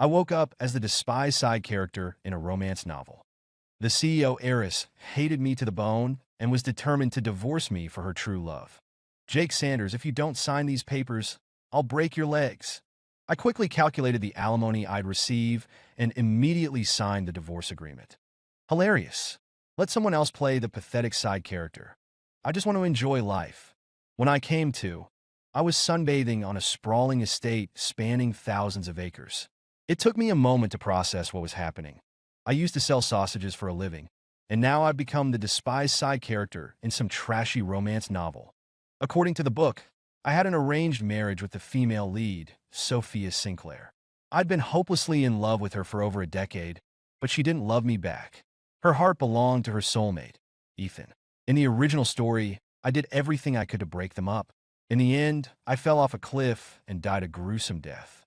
I woke up as the despised side character in a romance novel. The CEO heiress hated me to the bone and was determined to divorce me for her true love. Jake Sanders, if you don't sign these papers, I'll break your legs. I quickly calculated the alimony I'd receive and immediately signed the divorce agreement. Hilarious. Let someone else play the pathetic side character. I just want to enjoy life. When I came to, I was sunbathing on a sprawling estate spanning thousands of acres. It took me a moment to process what was happening. I used to sell sausages for a living, and now I've become the despised side character in some trashy romance novel. According to the book, I had an arranged marriage with the female lead, Sophia Sinclair. I'd been hopelessly in love with her for over a decade, but she didn't love me back. Her heart belonged to her soulmate, Ethan. In the original story, I did everything I could to break them up. In the end, I fell off a cliff and died a gruesome death.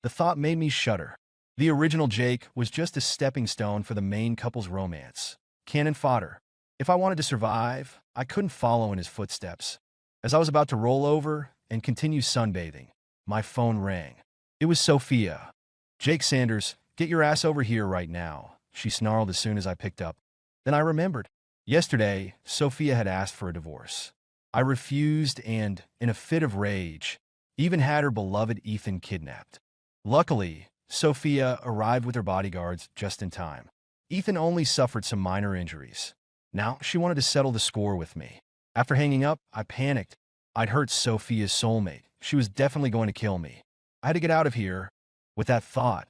The thought made me shudder. The original Jake was just a stepping stone for the main couple's romance. Cannon fodder. If I wanted to survive, I couldn't follow in his footsteps. As I was about to roll over and continue sunbathing, my phone rang. It was Sophia. "Jake Sanders, get your ass over here right now," she snarled as soon as I picked up. Then I remembered. Yesterday, Sophia had asked for a divorce. I refused and, in a fit of rage, even had her beloved Ethan kidnapped. Luckily, Sophia arrived with her bodyguards just in time. Ethan only suffered some minor injuries. Now, she wanted to settle the score with me. After hanging up, I panicked. I'd hurt Sophia's soulmate. She was definitely going to kill me. I had to get out of here. With that thought,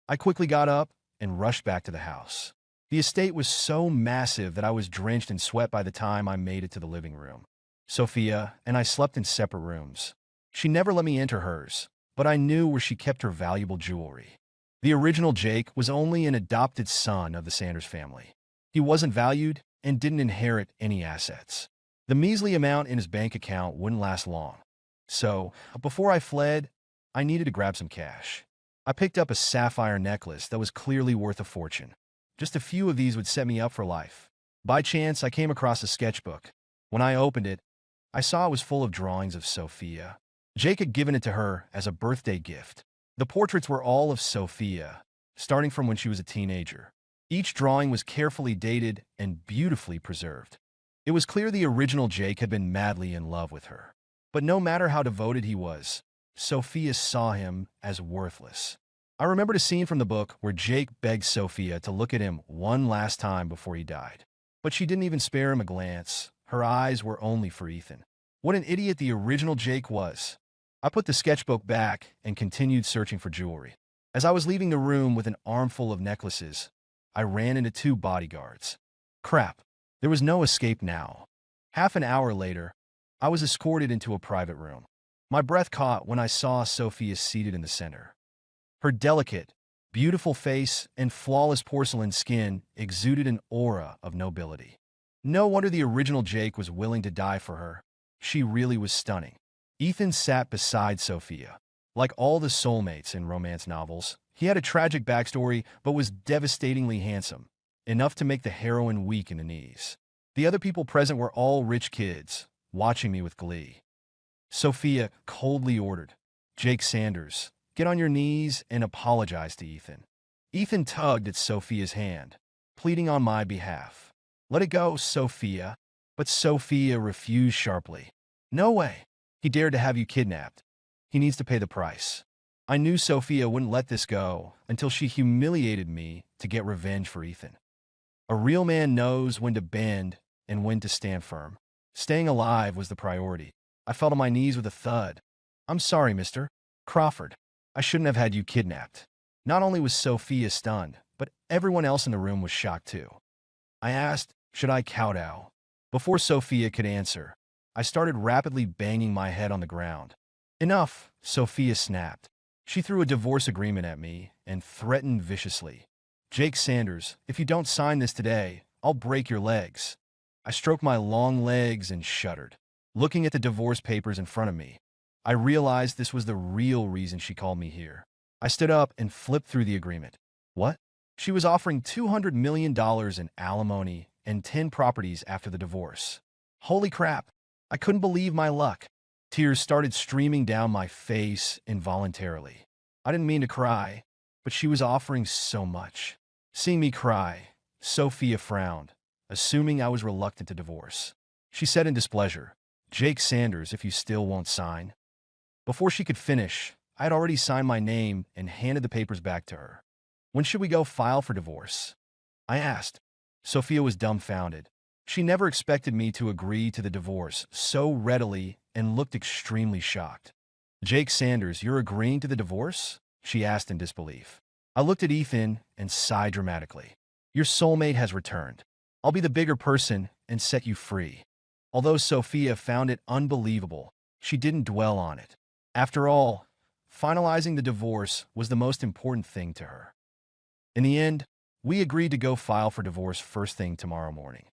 I quickly got up and rushed back to the house. The estate was so massive that I was drenched in sweat by the time I made it to the living room. Sophia and I slept in separate rooms. She never let me enter hers, but I knew where she kept her valuable jewelry. The original Jake was only an adopted son of the Sanders family. He wasn't valued and didn't inherit any assets. The measly amount in his bank account wouldn't last long. So, before I fled, I needed to grab some cash. I picked up a sapphire necklace that was clearly worth a fortune. Just a few of these would set me up for life. By chance, I came across a sketchbook. When I opened it, I saw it was full of drawings of Sophia. Jake had given it to her as a birthday gift. The portraits were all of Sophia, starting from when she was a teenager. Each drawing was carefully dated and beautifully preserved. It was clear the original Jake had been madly in love with her. But no matter how devoted he was, Sophia saw him as worthless. I remembered a scene from the book where Jake begged Sophia to look at him one last time before he died. But she didn't even spare him a glance. Her eyes were only for Ethan. What an idiot the original Jake was. I put the sketchbook back and continued searching for jewelry. As I was leaving the room with an armful of necklaces, I ran into two bodyguards. Crap. There was no escape now. Half an hour later, I was escorted into a private room. My breath caught when I saw Sophia seated in the center. Her delicate, beautiful face and flawless porcelain skin exuded an aura of nobility. No wonder the original Jake was willing to die for her. She really was stunning. Ethan sat beside Sophia. Like all the soulmates in romance novels, he had a tragic backstory but was devastatingly handsome, enough to make the heroine weak in the knees. The other people present were all rich kids, watching me with glee. Sophia coldly ordered, "Jake Sanders, get on your knees and apologize to Ethan." Ethan tugged at Sophia's hand, pleading on my behalf. "Let it go, Sophia." But Sophia refused sharply. "No way. He dared to have you kidnapped. He needs to pay the price." I knew Sophia wouldn't let this go until she humiliated me to get revenge for Ethan. A real man knows when to bend and when to stand firm. Staying alive was the priority. I fell to my knees with a thud. "I'm sorry, Mr. Crawford. I shouldn't have had you kidnapped." Not only was Sophia stunned, but everyone else in the room was shocked too. I asked, should I kowtow? Before Sophia could answer, I started rapidly banging my head on the ground. "Enough," Sophia snapped. She threw a divorce agreement at me and threatened viciously. "Jake Sanders, if you don't sign this today, I'll break your legs." I stroked my long legs and shuddered. Looking at the divorce papers in front of me, I realized this was the real reason she called me here. I stood up and flipped through the agreement. What? She was offering $200 million in alimony and 10 properties after the divorce. Holy crap! I couldn't believe my luck. Tears started streaming down my face involuntarily. I didn't mean to cry. but she was offering so much. Seeing me cry, Sophia frowned, assuming I was reluctant to divorce. She said in displeasure, "Jake Sanders, if you still won't sign." Before she could finish, I had already signed my name and handed the papers back to her. "When should we go file for divorce?" I asked. Sophia was dumbfounded. She never expected me to agree to the divorce so readily and looked extremely shocked. "Jake Sanders, you're agreeing to the divorce?" she asked in disbelief. I looked at Ethan and sighed dramatically. "Your soulmate has returned. I'll be the bigger person and set you free." Although Sophia found it unbelievable, she didn't dwell on it. After all, finalizing the divorce was the most important thing to her. In the end, we agreed to go file for divorce first thing tomorrow morning.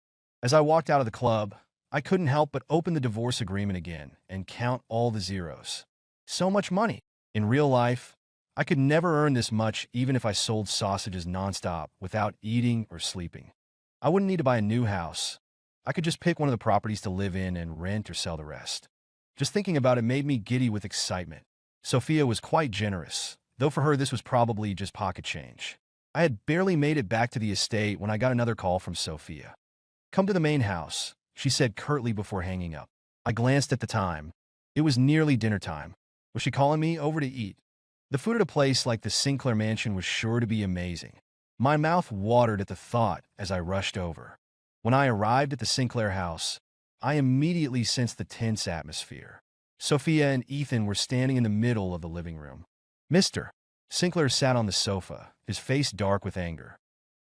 As I walked out of the club, I couldn't help but open the divorce agreement again and count all the zeros. So much money. In real life, I could never earn this much even if I sold sausages nonstop without eating or sleeping. I wouldn't need to buy a new house. I could just pick one of the properties to live in and rent or sell the rest. Just thinking about it made me giddy with excitement. Sophia was quite generous, though for her this was probably just pocket change. I had barely made it back to the estate when I got another call from Sophia. "Come to the main house," she said curtly before hanging up. I glanced at the time. It was nearly dinner time. Was she calling me over to eat? The food at a place like the Sinclair Mansion was sure to be amazing. My mouth watered at the thought as I rushed over. When I arrived at the Sinclair house, I immediately sensed the tense atmosphere. Sophia and Ethan were standing in the middle of the living room. "Mr. Sinclair sat on the sofa, his face dark with anger.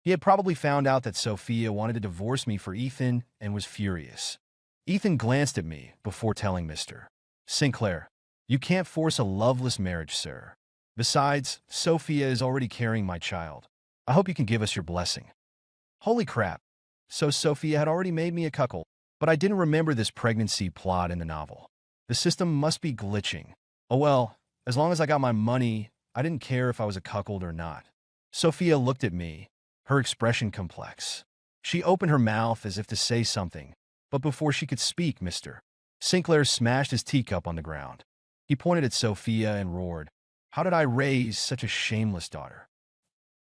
He had probably found out that Sophia wanted to divorce me for Ethan and was furious. Ethan glanced at me before telling Mr. Sinclair, "You can't force a loveless marriage, sir. Besides, Sophia is already carrying my child. I hope you can give us your blessing." Holy crap. So Sophia had already made me a cuckold, but I didn't remember this pregnancy plot in the novel. The system must be glitching. Oh well, as long as I got my money, I didn't care if I was a cuckold or not. Sophia looked at me, her expression complex. She opened her mouth as if to say something, but before she could speak, Mr. Sinclair smashed his teacup on the ground. He pointed at Sophia and roared, "How did I raise such a shameless daughter?"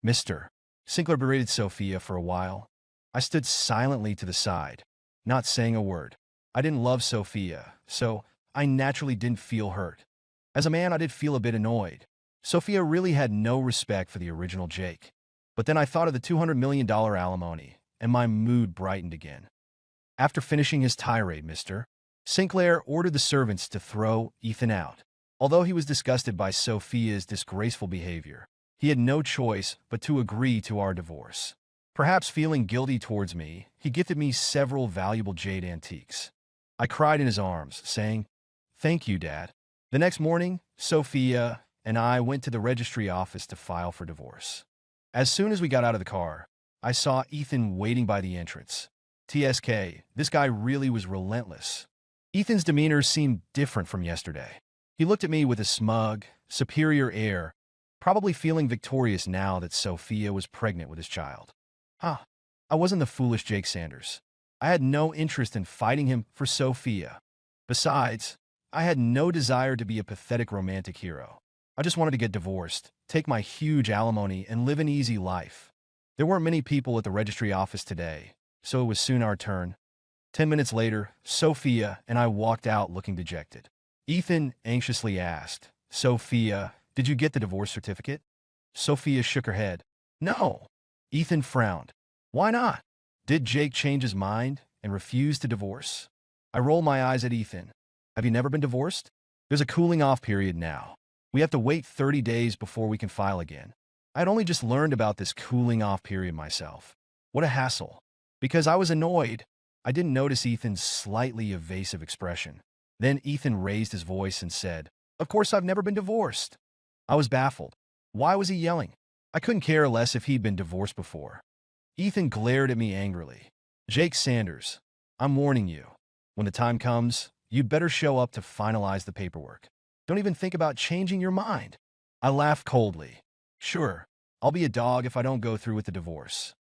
Mr. Sinclair berated Sophia for a while. I stood silently to the side, not saying a word. I didn't love Sophia, so I naturally didn't feel hurt. As a man, I did feel a bit annoyed. Sophia really had no respect for the original Jake. But then I thought of the $200 million alimony, and my mood brightened again. After finishing his tirade, Mr. Sinclair ordered the servants to throw Ethan out. Although he was disgusted by Sophia's disgraceful behavior, he had no choice but to agree to our divorce. Perhaps feeling guilty towards me, he gifted me several valuable jade antiques. I cried in his arms, saying, "Thank you, Dad." The next morning, Sophia and I went to the registry office to file for divorce. As soon as we got out of the car, I saw Ethan waiting by the entrance. TSK, this guy really was relentless. Ethan's demeanor seemed different from yesterday. He looked at me with a smug, superior air, probably feeling victorious now that Sophia was pregnant with his child. I wasn't the foolish Jake Sanders. I had no interest in fighting him for Sophia. Besides, I had no desire to be a pathetic romantic hero. I just wanted to get divorced, take my huge alimony, and live an easy life. There weren't many people at the registry office today, so it was soon our turn. 10 minutes later, Sophia and I walked out looking dejected. Ethan anxiously asked, "Sophia, did you get the divorce certificate?" Sophia shook her head. "No." Ethan frowned. "Why not? Did Jake change his mind and refuse to divorce?" I rolled my eyes at Ethan. "Have you never been divorced?" "There's a cooling off period now. We have to wait 30 days before we can file again." I had only just learned about this cooling off period myself. What a hassle. Because I was annoyed, I didn't notice Ethan's slightly evasive expression. Then Ethan raised his voice and said, "Of course I've never been divorced." I was baffled. Why was he yelling? I couldn't care less if he'd been divorced before. Ethan glared at me angrily. "Jake Sanders, I'm warning you. When the time comes, you'd better show up to finalize the paperwork. Don't even think about changing your mind." I laughed coldly. "Sure, I'll be a dog if I don't go through with the divorce."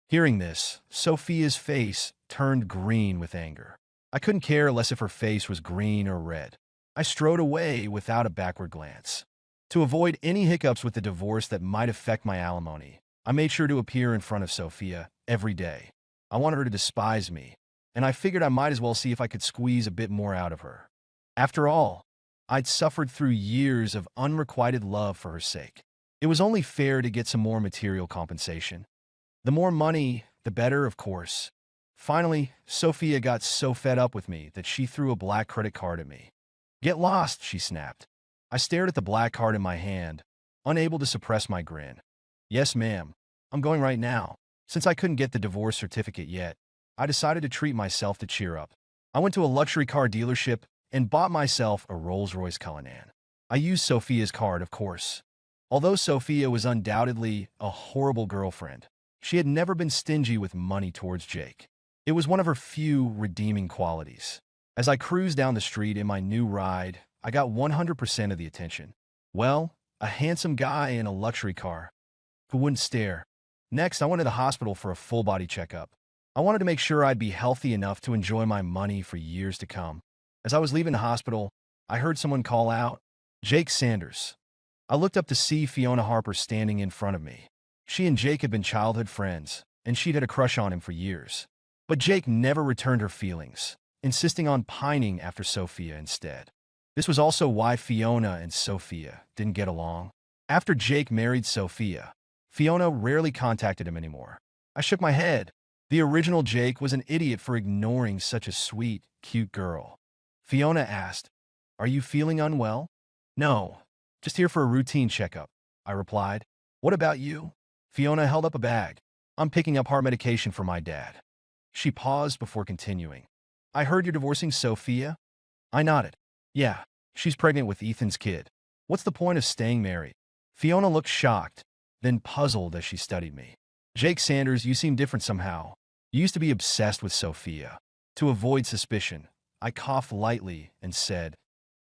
Hearing this, Sophia's face turned green with anger. I couldn't care less if her face was green or red. I strode away without a backward glance. To avoid any hiccups with the divorce that might affect my alimony, I made sure to appear in front of Sophia every day. I wanted her to despise me, and I figured I might as well see if I could squeeze a bit more out of her. After all, I'd suffered through years of unrequited love for her sake. It was only fair to get some more material compensation. The more money, the better, of course. Finally, Sophia got so fed up with me that she threw a black credit card at me. "Get lost," she snapped. I stared at the black card in my hand, unable to suppress my grin. "Yes, ma'am. I'm going right now." Since I couldn't get the divorce certificate yet, I decided to treat myself to cheer up. I went to a luxury car dealership and bought myself a Rolls-Royce Cullinan. I used Sophia's card, of course. Although Sophia was undoubtedly a horrible girlfriend, she had never been stingy with money towards Jake. It was one of her few redeeming qualities. As I cruised down the street in my new ride, I got 100% of the attention. Well, a handsome guy in a luxury car who wouldn't stare. Next, I went to the hospital for a full-body checkup. I wanted to make sure I'd be healthy enough to enjoy my money for years to come. As I was leaving the hospital, I heard someone call out, "Jake Sanders." I looked up to see Fiona Harper standing in front of me. She and Jake had been childhood friends, and she'd had a crush on him for years. But Jake never returned her feelings, insisting on pining after Sophia instead. This was also why Fiona and Sophia didn't get along. After Jake married Sophia, Fiona rarely contacted him anymore. I shook my head. The original Jake was an idiot for ignoring such a sweet, cute girl. Fiona asked, "Are you feeling unwell?" "No, just here for a routine checkup," I replied. "What about you?" Fiona held up a bag. "I'm picking up heart medication for my dad." She paused before continuing. "I heard you're divorcing Sophia?" I nodded. "Yeah, she's pregnant with Ethan's kid. What's the point of staying married?" Fiona looked shocked, then puzzled as she studied me. "Jake Sanders, you seem different somehow. You used to be obsessed with Sophia." To avoid suspicion, I coughed lightly and said,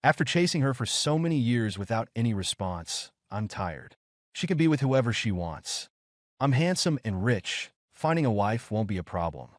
"After chasing her for so many years without any response, I'm tired. She can be with whoever she wants. I'm handsome and rich. Finding a wife won't be a problem."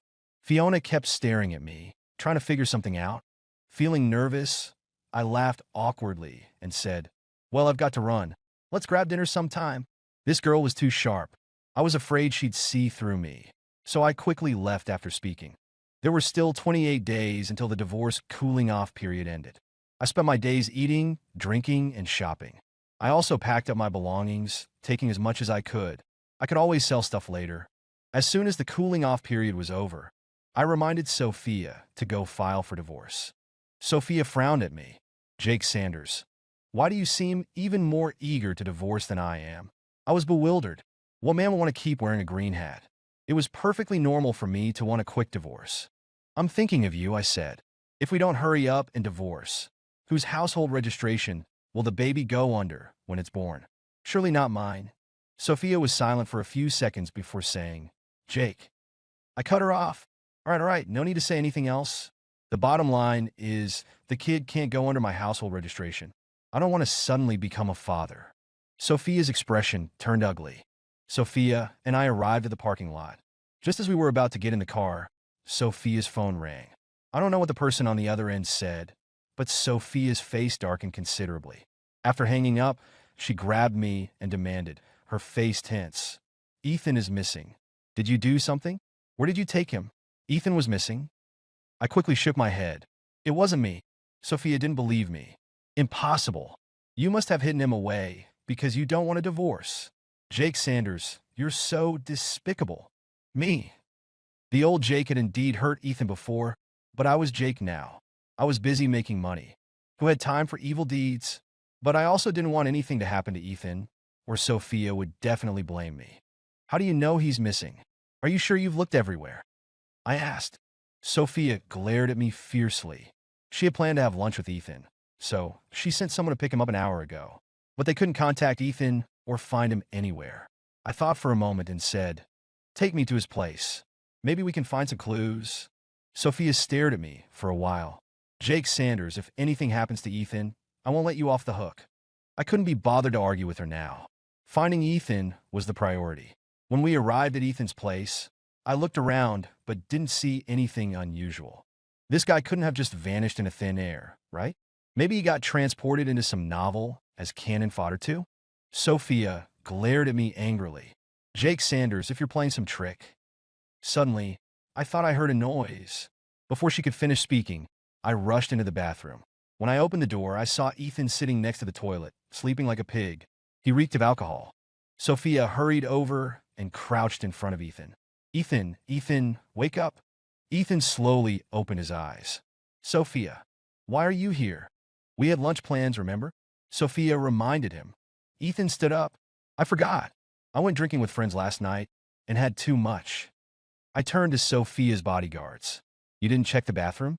Fiona kept staring at me, trying to figure something out. Feeling nervous, I laughed awkwardly and said, "Well, I've got to run. Let's grab dinner sometime." This girl was too sharp. I was afraid she'd see through me, so I quickly left after speaking. There were still 28 days until the divorce cooling-off period ended. I spent my days eating, drinking, and shopping. I also packed up my belongings, taking as much as I could. I could always sell stuff later. As soon as the cooling-off period was over, I reminded Sophia to go file for divorce. Sophia frowned at me. "Jake Sanders, why do you seem even more eager to divorce than I am?" I was bewildered. What man would want to keep wearing a green hat? It was perfectly normal for me to want a quick divorce. "I'm thinking of you," I said. "If we don't hurry up and divorce, whose household registration will the baby go under when it's born? Surely not mine." Sophia was silent for a few seconds before saying, "Jake." I cut her off. All right, no need to say anything else. The bottom line is the kid can't go under my household registration. I don't want to suddenly become a father." Sophia's expression turned ugly. Sophia and I arrived at the parking lot. Just as we were about to get in the car, Sophia's phone rang. I don't know what the person on the other end said, but Sophia's face darkened considerably. After hanging up, she grabbed me and demanded, her face tense, "Ethan is missing. Did you do something? Where did you take him?" Ethan was missing. I quickly shook my head. "It wasn't me." Sophia didn't believe me. "Impossible. You must have hidden him away because you don't want a divorce. Jake Sanders, you're so despicable." Me. The old Jake had indeed hurt Ethan before, but I was Jake now. I was busy making money. Who had time for evil deeds? But I also didn't want anything to happen to Ethan, or Sophia would definitely blame me. "How do you know he's missing? Are you sure you've looked everywhere?" I asked. Sophia glared at me fiercely. She had planned to have lunch with Ethan, so she sent someone to pick him up an hour ago. But they couldn't contact Ethan or find him anywhere. I thought for a moment and said, "Take me to his place. Maybe we can find some clues." Sophia stared at me for a while. "Jake Sanders, if anything happens to Ethan, I won't let you off the hook." I couldn't be bothered to argue with her now. Finding Ethan was the priority. When we arrived at Ethan's place, I looked around but didn't see anything unusual. This guy couldn't have just vanished into thin air, right? Maybe he got transported into some novel, as cannon fodder too? Sophia glared at me angrily. Jake Sanders, if you're playing some trick. Suddenly, I thought I heard a noise. Before she could finish speaking, I rushed into the bathroom. When I opened the door, I saw Ethan sitting next to the toilet, sleeping like a pig. He reeked of alcohol. Sophia hurried over and crouched in front of Ethan. Ethan, wake up. Ethan slowly opened his eyes. Sophia, why are you here? We had lunch plans, remember? Sophia reminded him. Ethan stood up. I forgot. I went drinking with friends last night and had too much. I turned to Sophia's bodyguards. You didn't check the bathroom?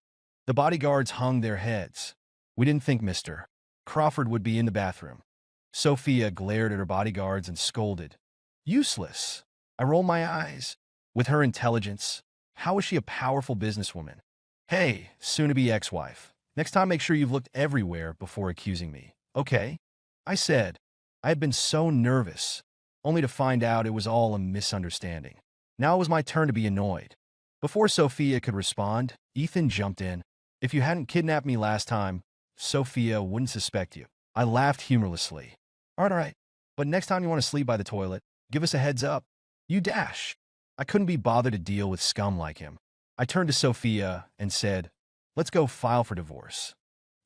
The bodyguards hung their heads. We didn't think Mr. Crawford would be in the bathroom. Sophia glared at her bodyguards and scolded. Useless. I rolled my eyes. With her intelligence, how is she a powerful businesswoman? Hey, soon-to-be ex-wife. Next time make sure you've looked everywhere before accusing me. Okay? I said. I had been so nervous, only to find out it was all a misunderstanding. Now it was my turn to be annoyed. Before Sophia could respond, Ethan jumped in. If you hadn't kidnapped me last time, Sophia wouldn't suspect you. I laughed humorlessly. All right. But next time you want to sleep by the toilet, give us a heads up. You dash. I couldn't be bothered to deal with scum like him. I turned to Sophia and said, let's go file for divorce.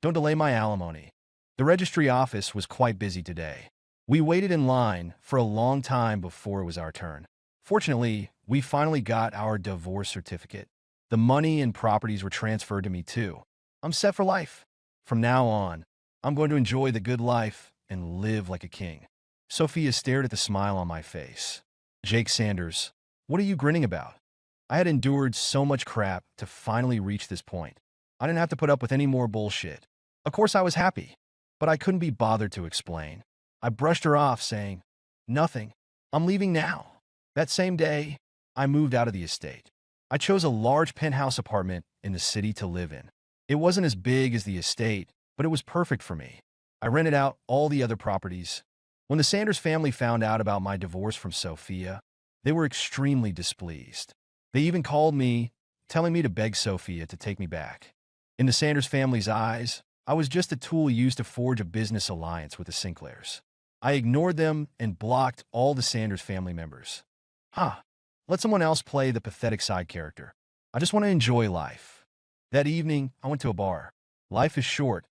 Don't delay my alimony. The registry office was quite busy today. We waited in line for a long time before it was our turn. Fortunately, we finally got our divorce certificate. The money and properties were transferred to me too. I'm set for life. From now on, I'm going to enjoy the good life and live like a king. Sophia stared at the smile on my face. Jake Sanders, what are you grinning about? I had endured so much crap to finally reach this point. I didn't have to put up with any more bullshit. Of course I was happy, but I couldn't be bothered to explain. I brushed her off, saying, nothing. I'm leaving now. That same day, I moved out of the estate. I chose a large penthouse apartment in the city to live in. It wasn't as big as the estate, but it was perfect for me. I rented out all the other properties. When the Sanders family found out about my divorce from Sophia, they were extremely displeased. They even called me, telling me to beg Sophia to take me back. In the Sanders family's eyes, I was just a tool used to forge a business alliance with the Sinclairs. I ignored them and blocked all the Sanders family members. Let someone else play the pathetic side character. I just want to enjoy life. That evening, I went to a bar. Life is short.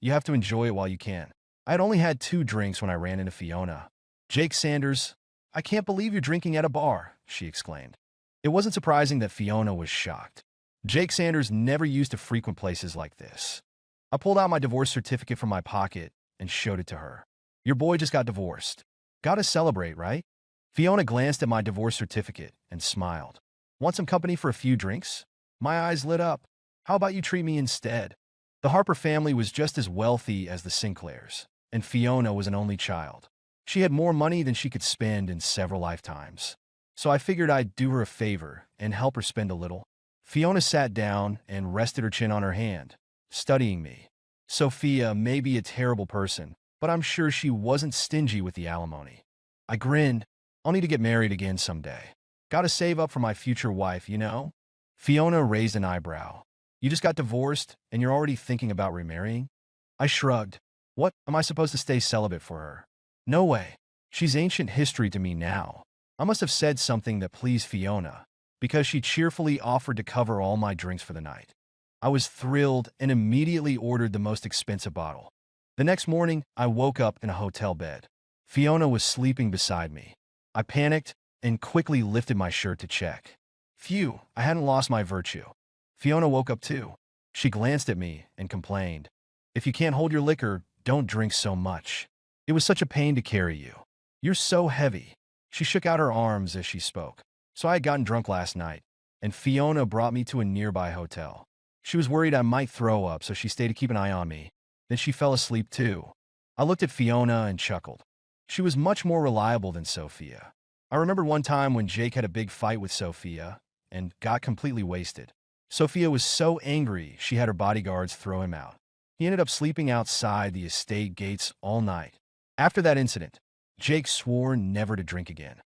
You have to enjoy it while you can. I had only had 2 drinks when I ran into Fiona. Jake Sanders, I can't believe you're drinking at a bar, she exclaimed. It wasn't surprising that Fiona was shocked. Jake Sanders never used to frequent places like this. I pulled out my divorce certificate from my pocket and showed it to her. Your boy just got divorced. Gotta celebrate, right? Fiona glanced at my divorce certificate and smiled. Want some company for a few drinks? My eyes lit up. How about you treat me instead? The Harper family was just as wealthy as the Sinclairs, and Fiona was an only child. She had more money than she could spend in several lifetimes. So I figured I'd do her a favor and help her spend a little. Fiona sat down and rested her chin on her hand, studying me. Sophia may be a terrible person, but I'm sure she wasn't stingy with the alimony. I grinned. I'll need to get married again someday. Gotta save up for my future wife, you know? Fiona raised an eyebrow. You just got divorced and you're already thinking about remarrying? I shrugged. What, am I supposed to stay celibate for her? No way. She's ancient history to me now. I must have said something that pleased Fiona, because she cheerfully offered to cover all my drinks for the night. I was thrilled and immediately ordered the most expensive bottle. The next morning, I woke up in a hotel bed. Fiona was sleeping beside me. I panicked and quickly lifted my shirt to check. Phew, I hadn't lost my virtue. Fiona woke up too. She glanced at me and complained, if you can't hold your liquor, don't drink so much. It was such a pain to carry you. You're so heavy. She shook out her arms as she spoke. So I had gotten drunk last night, and Fiona brought me to a nearby hotel. She was worried I might throw up, so she stayed to keep an eye on me. Then she fell asleep too. I looked at Fiona and chuckled. She was much more reliable than Sophia. I remembered one time when Jake had a big fight with Sophia and got completely wasted. Sophia was so angry she had her bodyguards throw him out. He ended up sleeping outside the estate gates all night. After that incident, Jake swore never to drink again.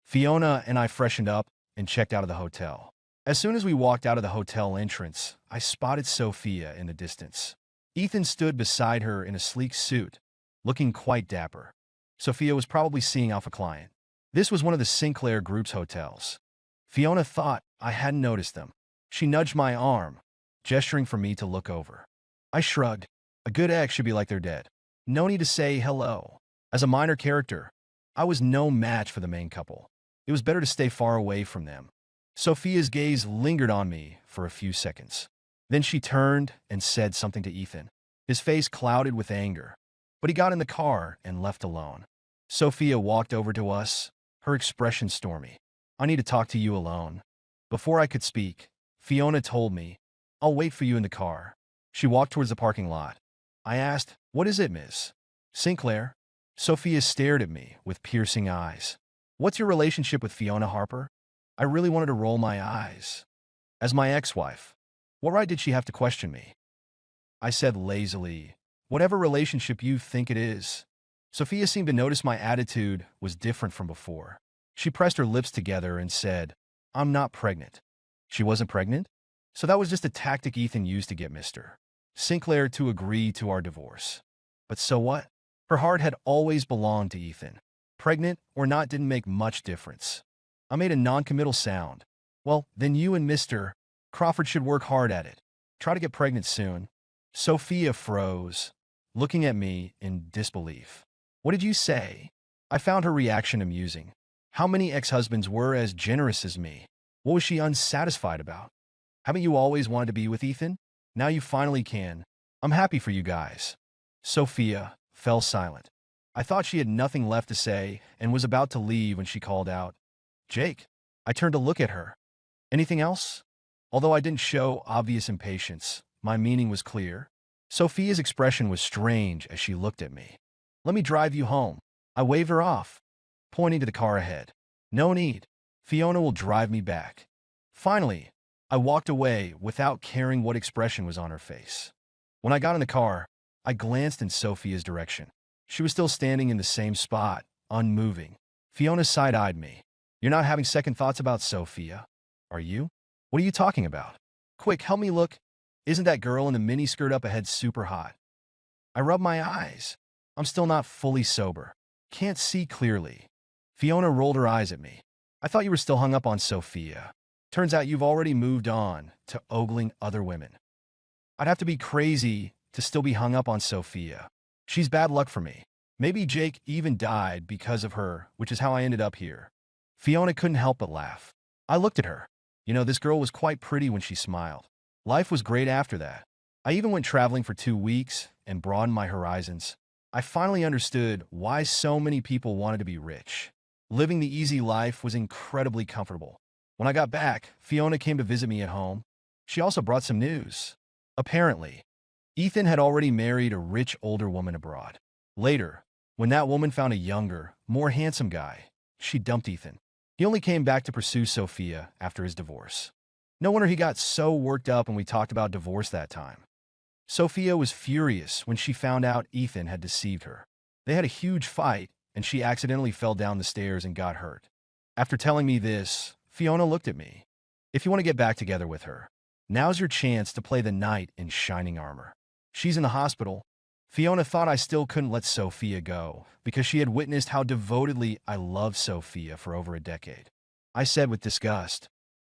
Fiona and I freshened up and checked out of the hotel. As soon as we walked out of the hotel entrance, I spotted Sophia in the distance. Ethan stood beside her in a sleek suit, looking quite dapper. Sophia was probably seeing off a client. This was one of the Sinclair Group's hotels. Fiona thought I hadn't noticed them. She nudged my arm, gesturing for me to look over. I shrugged. A good ex should be like they're dead. No need to say hello. As a minor character, I was no match for the main couple. It was better to stay far away from them. Sophia's gaze lingered on me for a few seconds. Then she turned and said something to Ethan. His face clouded with anger, but he got in the car and left alone. Sophia walked over to us, her expression stormy. I need to talk to you alone. Before I could speak, Fiona told me, I'll wait for you in the car. She walked towards the parking lot. I asked, what is it, Miss Sinclair? Sophia stared at me with piercing eyes. What's your relationship with Fiona Harper? I really wanted to roll my eyes. As my ex-wife, what right did she have to question me? I said lazily, whatever relationship you think it is. Sophia seemed to notice my attitude was different from before. She pressed her lips together and said, I'm not pregnant. She wasn't pregnant? So that was just a tactic Ethan used to get Mr. Sinclair to agree to our divorce. But so what? Her heart had always belonged to Ethan. Pregnant or not didn't make much difference. I made a non-committal sound. Well, then you and Mr. Crawford should work hard at it. Try to get pregnant soon. Sophia froze, looking at me in disbelief. What did you say? I found her reaction amusing. How many ex-husbands were as generous as me? What was she unsatisfied about? Haven't you always wanted to be with Ethan? Now you finally can. I'm happy for you guys. Sophia fell silent. I thought she had nothing left to say and was about to leave when she called out, Jake. I turned to look at her. Anything else? Although I didn't show obvious impatience, my meaning was clear. Sophia's expression was strange as she looked at me. Let me drive you home. I waved her off, pointing to the car ahead. No need. Fiona will drive me back. Finally, I walked away without caring what expression was on her face. When I got in the car, I glanced in Sophia's direction. She was still standing in the same spot, unmoving. Fiona side-eyed me. You're not having second thoughts about Sophia, are you? What are you talking about? Quick, help me look. Isn't that girl in the miniskirt up ahead super hot? I rubbed my eyes. I'm still not fully sober. Can't see clearly. Fiona rolled her eyes at me. I thought you were still hung up on Sophia. Turns out you've already moved on to ogling other women. I'd have to be crazy to still be hung up on Sophia. She's bad luck for me. Maybe Jake even died because of her, which is how I ended up here. Fiona couldn't help but laugh. I looked at her. You know, this girl was quite pretty when she smiled. Life was great after that. I even went traveling for 2 weeks and broadened my horizons. I finally understood why so many people wanted to be rich. Living the easy life was incredibly comfortable. When I got back, Fiona came to visit me at home. She also brought some news. Apparently, Ethan had already married a rich older woman abroad. Later, when that woman found a younger, more handsome guy, she dumped Ethan. He only came back to pursue Sophia after his divorce. No wonder he got so worked up when we talked about divorce that time. Sophia was furious when she found out Ethan had deceived her. They had a huge fight, and she accidentally fell down the stairs and got hurt. After telling me this, Fiona looked at me. If you want to get back together with her, now's your chance to play the knight in shining armor. She's in the hospital. Fiona thought I still couldn't let Sophia go because she had witnessed how devotedly I loved Sophia for over a decade. I said with disgust,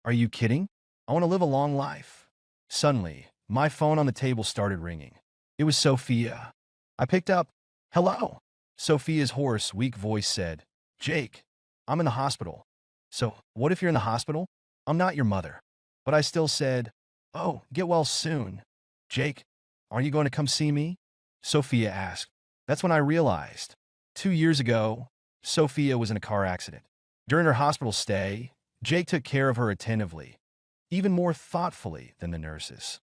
Are you kidding? I want to live a long life. Suddenly, my phone on the table started ringing. It was Sophia. I picked up. Hello. Sophia's hoarse, weak voice said, Jake, I'm in the hospital. So, what if you're in the hospital? I'm not your mother. But I still said, Oh, get well soon. Jake, aren't you going to come see me? Sophia asked. That's when I realized. 2 years ago, Sophia was in a car accident. During her hospital stay, Jake took care of her attentively, even more thoughtfully than the nurses.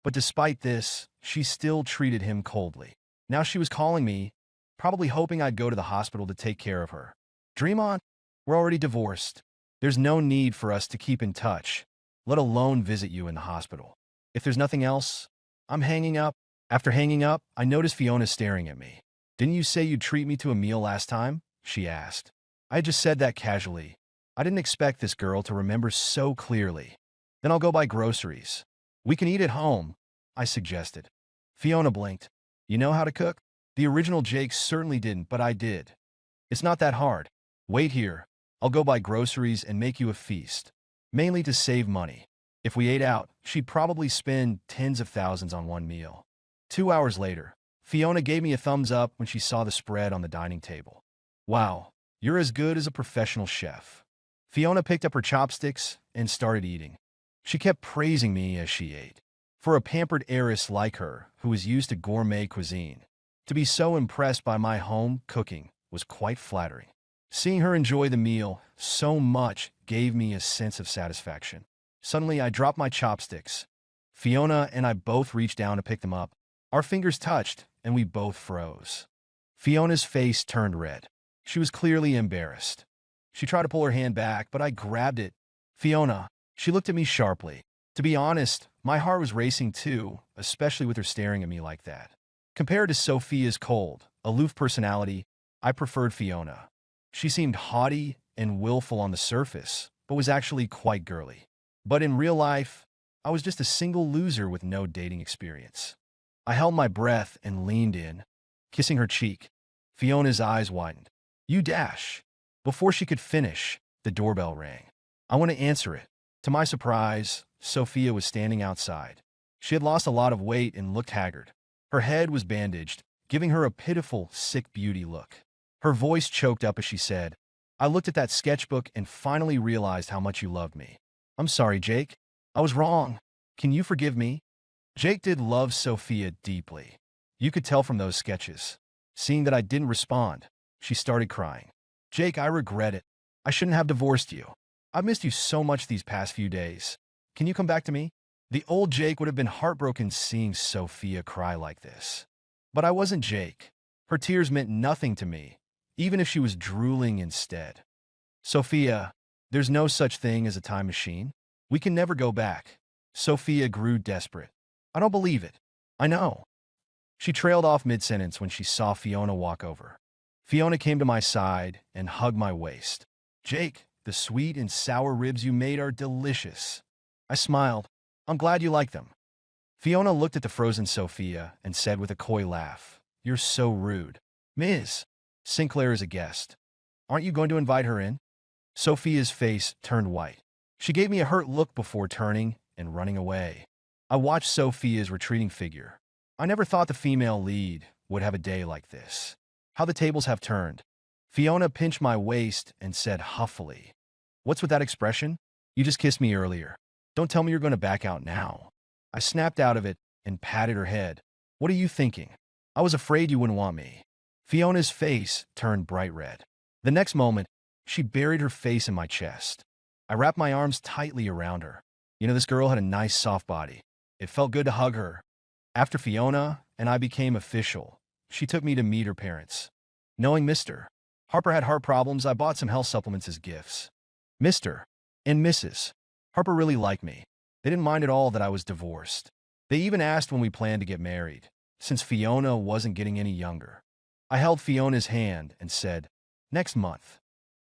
But despite this, she still treated him coldly. Now she was calling me, probably hoping I'd go to the hospital to take care of her. Dream on. We're already divorced. There's no need for us to keep in touch, let alone visit you in the hospital. If there's nothing else, I'm hanging up. After hanging up, I noticed Fiona staring at me. Didn't you say you'd treat me to a meal last time? She asked. I had just said that casually. I didn't expect this girl to remember so clearly. Then I'll go buy groceries. We can eat at home, I suggested. Fiona blinked. You know how to cook? The original Jake certainly didn't, but I did. It's not that hard. Wait here. I'll go buy groceries and make you a feast. Mainly to save money. If we ate out, she'd probably spend tens of thousands on one meal. 2 hours later, Fiona gave me a thumbs up when she saw the spread on the dining table. Wow, you're as good as a professional chef. Fiona picked up her chopsticks and started eating. She kept praising me as she ate. For a pampered heiress like her, who was used to gourmet cuisine, to be so impressed by my home cooking was quite flattering. Seeing her enjoy the meal so much gave me a sense of satisfaction. Suddenly, I dropped my chopsticks. Fiona and I both reached down to pick them up. Our fingers touched, and we both froze. Fiona's face turned red. She was clearly embarrassed. She tried to pull her hand back, but I grabbed it. Fiona, she looked at me sharply. To be honest, my heart was racing too, especially with her staring at me like that. Compared to Sophia's cold, aloof personality, I preferred Fiona. She seemed haughty and willful on the surface, but was actually quite girly. But in real life, I was just a single loser with no dating experience. I held my breath and leaned in, kissing her cheek. Fiona's eyes widened. You dash. Before she could finish, the doorbell rang. I want to answer it. To my surprise, Sophia was standing outside. She had lost a lot of weight and looked haggard. Her head was bandaged, giving her a pitiful, sick beauty look. Her voice choked up as she said, I looked at that sketchbook and finally realized how much you loved me. I'm sorry, Jake. I was wrong. Can you forgive me? Jake did love Sophia deeply. You could tell from those sketches. Seeing that I didn't respond, she started crying. Jake, I regret it. I shouldn't have divorced you. I've missed you so much these past few days. Can you come back to me? The old Jake would have been heartbroken seeing Sophia cry like this. But I wasn't Jake. Her tears meant nothing to me, even if she was drooling instead. Sophia, there's no such thing as a time machine. We can never go back. Sophia grew desperate. I don't believe it. I know. She trailed off mid-sentence when she saw Fiona walk over. Fiona came to my side and hugged my waist. Jake, the sweet and sour ribs you made are delicious. I smiled. I'm glad you like them. Fiona looked at the frozen Sophia and said with a coy laugh, You're so rude. Ms. Sinclair is a guest. Aren't you going to invite her in? Sophia's face turned white. She gave me a hurt look before turning and running away. I watched Sophia's retreating figure. I never thought the female lead would have a day like this. How the tables have turned. Fiona pinched my waist and said huffily, What's with that expression? You just kissed me earlier. Don't tell me you're going to back out now. I snapped out of it and patted her head. What are you thinking? I was afraid you wouldn't want me. Fiona's face turned bright red. The next moment, she buried her face in my chest. I wrapped my arms tightly around her. You know, this girl had a nice soft body. It felt good to hug her. After Fiona and I became official, she took me to meet her parents. Knowing Mr. Harper had heart problems, I bought some health supplements as gifts. Mr. and Mrs. Harper really liked me. They didn't mind at all that I was divorced. They even asked when we planned to get married, since Fiona wasn't getting any younger. I held Fiona's hand and said, Next month.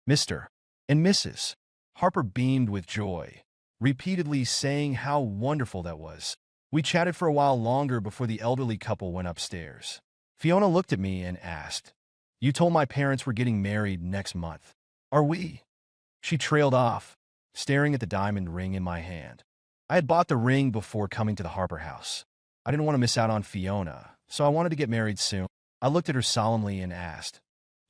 Mr. and Mrs. Harper beamed with joy, repeatedly saying how wonderful that was. We chatted for a while longer before the elderly couple went upstairs. Fiona looked at me and asked, You told my parents we're getting married next month. Are we? She trailed off, staring at the diamond ring in my hand. I had bought the ring before coming to the Harper house. I didn't want to miss out on Fiona, so I wanted to get married soon. I looked at her solemnly and asked,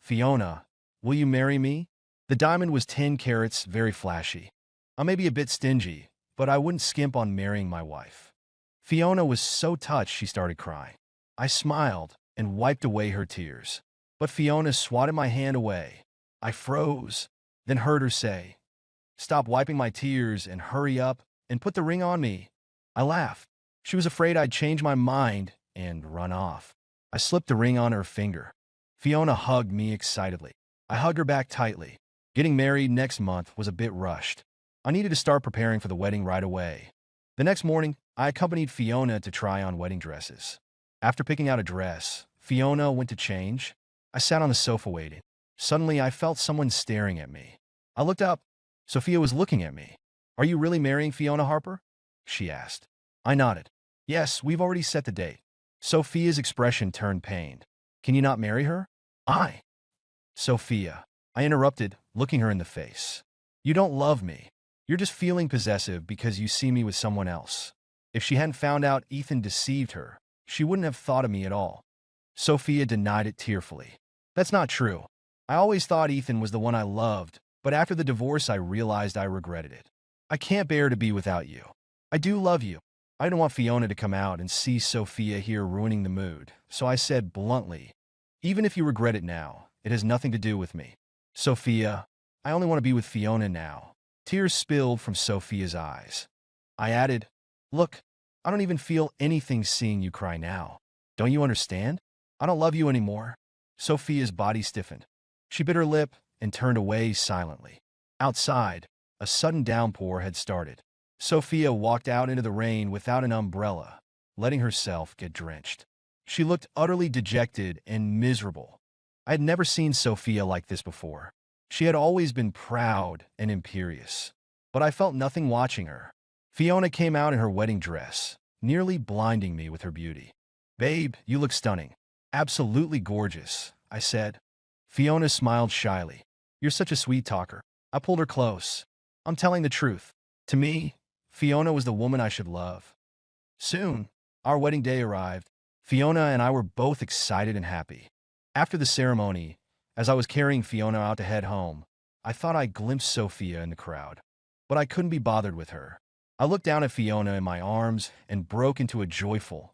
Fiona, will you marry me? The diamond was 10 carats, very flashy. I may be a bit stingy, but I wouldn't skimp on marrying my wife. Fiona was so touched she started crying. I smiled and wiped away her tears. But Fiona swatted my hand away. I froze, then heard her say, Stop wiping my tears and hurry up and put the ring on me. I laughed. She was afraid I'd change my mind and run off. I slipped the ring on her finger. Fiona hugged me excitedly. I hugged her back tightly. Getting married next month was a bit rushed. I needed to start preparing for the wedding right away. The next morning, I accompanied Fiona to try on wedding dresses. After picking out a dress, Fiona went to change. I sat on the sofa waiting. Suddenly, I felt someone staring at me. I looked up. Sophia was looking at me. Are you really marrying Fiona Harper? She asked. I nodded. Yes, we've already set the date. Sophia's expression turned pained. Can you not marry her? I. Sophia. I interrupted, looking her in the face. You don't love me. You're just feeling possessive because you see me with someone else. If she hadn't found out Ethan deceived her, she wouldn't have thought of me at all. Sophia denied it tearfully. That's not true. I always thought Ethan was the one I loved, but after the divorce I realized I regretted it. I can't bear to be without you. I do love you. I didn't want Fiona to come out and see Sophia here ruining the mood, so I said bluntly, even if you regret it now, it has nothing to do with me. Sophia, I only want to be with Fiona now. Tears spilled from Sophia's eyes. I added, look, I don't even feel anything seeing you cry now. Don't you understand? I don't love you anymore. Sophia's body stiffened. She bit her lip and turned away silently. Outside, a sudden downpour had started. Sophia walked out into the rain without an umbrella, letting herself get drenched. She looked utterly dejected and miserable. I had never seen Sophia like this before. She had always been proud and imperious, but I felt nothing watching her. Fiona came out in her wedding dress, nearly blinding me with her beauty. Babe, you look stunning. Absolutely gorgeous, I said. Fiona smiled shyly. You're such a sweet talker. I pulled her close. I'm telling the truth. To me, Fiona was the woman I should love. Soon, our wedding day arrived. Fiona and I were both excited and happy. After the ceremony, as I was carrying Fiona out to head home, I thought I glimpsed Sophia in the crowd, but I couldn't be bothered with her. I looked down at Fiona in my arms and broke into a joyful,